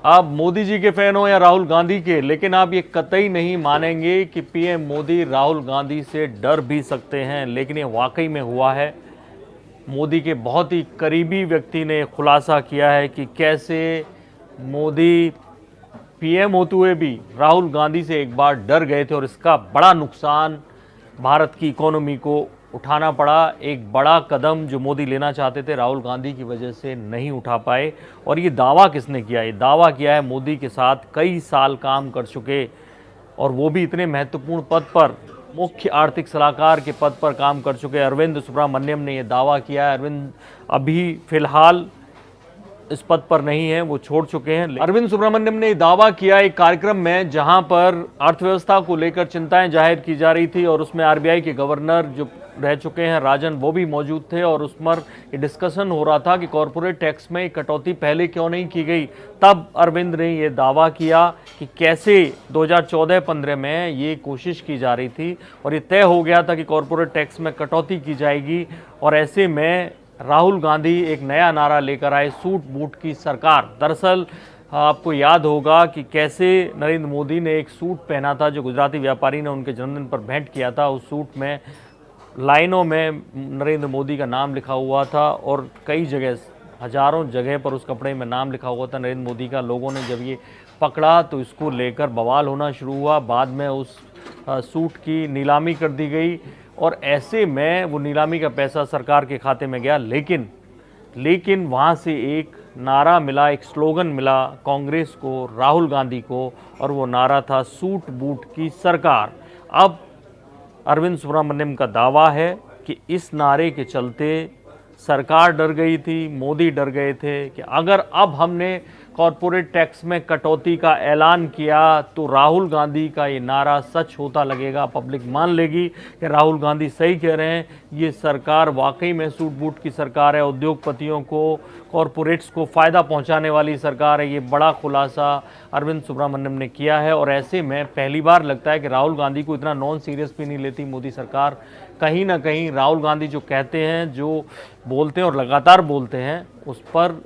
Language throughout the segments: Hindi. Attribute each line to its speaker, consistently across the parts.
Speaker 1: आप मोदी जी के फैन हो या राहुल गांधी के, लेकिन आप ये कतई नहीं मानेंगे कि पीएम मोदी राहुल गांधी से डर भी सकते हैं। लेकिन ये वाकई में हुआ है। मोदी के बहुत ही करीबी व्यक्ति ने खुलासा किया है कि कैसे मोदी पीएम होते हुए भी राहुल गांधी से एक बार डर गए थे और इसका बड़ा नुकसान भारत की इकोनॉमी को उठाना पड़ा। एक बड़ा कदम जो मोदी लेना चाहते थे राहुल गांधी की वजह से नहीं उठा पाए। और ये दावा किसने किया? ये दावा किया है मोदी के साथ कई साल काम कर चुके और वो भी इतने महत्वपूर्ण पद पर, मुख्य आर्थिक सलाहकार के पद पर काम कर चुके अरविंद सुब्रमण्यम ने यह दावा किया है। अरविंद अभी फिलहाल इस पद पर नहीं है, वो छोड़ चुके हैं। अरविंद सुब्रमण्यम ने दावा किया एक कार्यक्रम में जहां पर अर्थव्यवस्था को लेकर चिंताएं जाहिर की जा रही थी और उसमें आरबीआई के गवर्नर जो रह चुके हैं राजन, वो भी मौजूद थे और उस पर डिस्कशन हो रहा था कि कॉरपोरेट टैक्स में कटौती पहले क्यों नहीं की गई। तब अरविंद ने ये दावा किया कि कैसे 2014-15 में ये कोशिश की जा रही थी और ये तय हो गया था कि कॉरपोरेट टैक्स में कटौती की जाएगी। और ऐसे में राहुल गांधी एक नया नारा लेकर आए, सूट बूट की सरकार। दरअसल आपको याद होगा कि कैसे नरेंद्र मोदी ने एक सूट पहना था जो गुजराती व्यापारी ने उनके जन्मदिन पर भेंट किया था। उस सूट में लाइनों में नरेंद्र मोदी का नाम लिखा हुआ था और कई जगह, हजारों जगह पर उस कपड़े में नाम लिखा हुआ था नरेंद्र मोदी का। लोगों ने जब ये पकड़ा तो इसको लेकर बवाल होना शुरू हुआ। बाद में उस सूट की नीलामी कर दी गई और ऐसे में वो नीलामी का पैसा सरकार के खाते में गया। लेकिन वहाँ से एक नारा मिला, एक स्लोगन मिला कांग्रेस को, राहुल गांधी को, और वो नारा था सूट बूट की सरकार। अब अरविंद सुब्रमण्यम का दावा है कि इस नारे के चलते सरकार डर गई थी, मोदी डर गए थे कि अगर अब हमने कॉरपोरेट टैक्स में कटौती का ऐलान किया तो राहुल गांधी का ये नारा सच होता लगेगा, पब्लिक मान लेगी कि राहुल गांधी सही कह रहे हैं, ये सरकार वाकई में सूट बूट की सरकार है, उद्योगपतियों को, कॉरपोरेट्स को फ़ायदा पहुंचाने वाली सरकार है। ये बड़ा खुलासा अरविंद सुब्रमण्यम ने किया है और ऐसे में पहली बार लगता है कि राहुल गांधी को इतना नॉन सीरियस भी नहीं लेती मोदी सरकार। कहीं ना कहीं राहुल गांधी जो कहते हैं, जो बोलते हैं और लगातार बोलते हैं, उस पर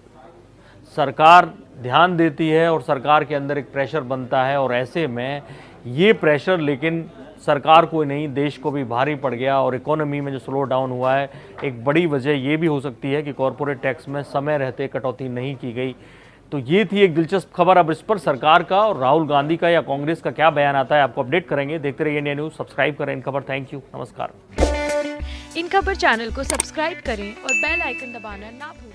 Speaker 1: सरकार ध्यान देती है और सरकार के अंदर एक प्रेशर बनता है। और ऐसे में ये प्रेशर लेकिन सरकार को नहीं, देश को भी भारी पड़ गया और इकोनॉमी में जो स्लो डाउन हुआ है, एक बड़ी वजह ये भी हो सकती है कि कॉरपोरेट टैक्स में समय रहते कटौती नहीं की गई। तो ये थी एक दिलचस्प खबर। अब इस पर सरकार का और राहुल गांधी का या कांग्रेस का क्या बयान आता है, आपको अपडेट करेंगे। देखते रहिए इंडिया न्यूज़, सब्सक्राइब करें इन खबर। थैंक यू, नमस्कार।
Speaker 2: इन खबर चैनल को सब्सक्राइब करें और बेल आइकन दबाना ना भूलें।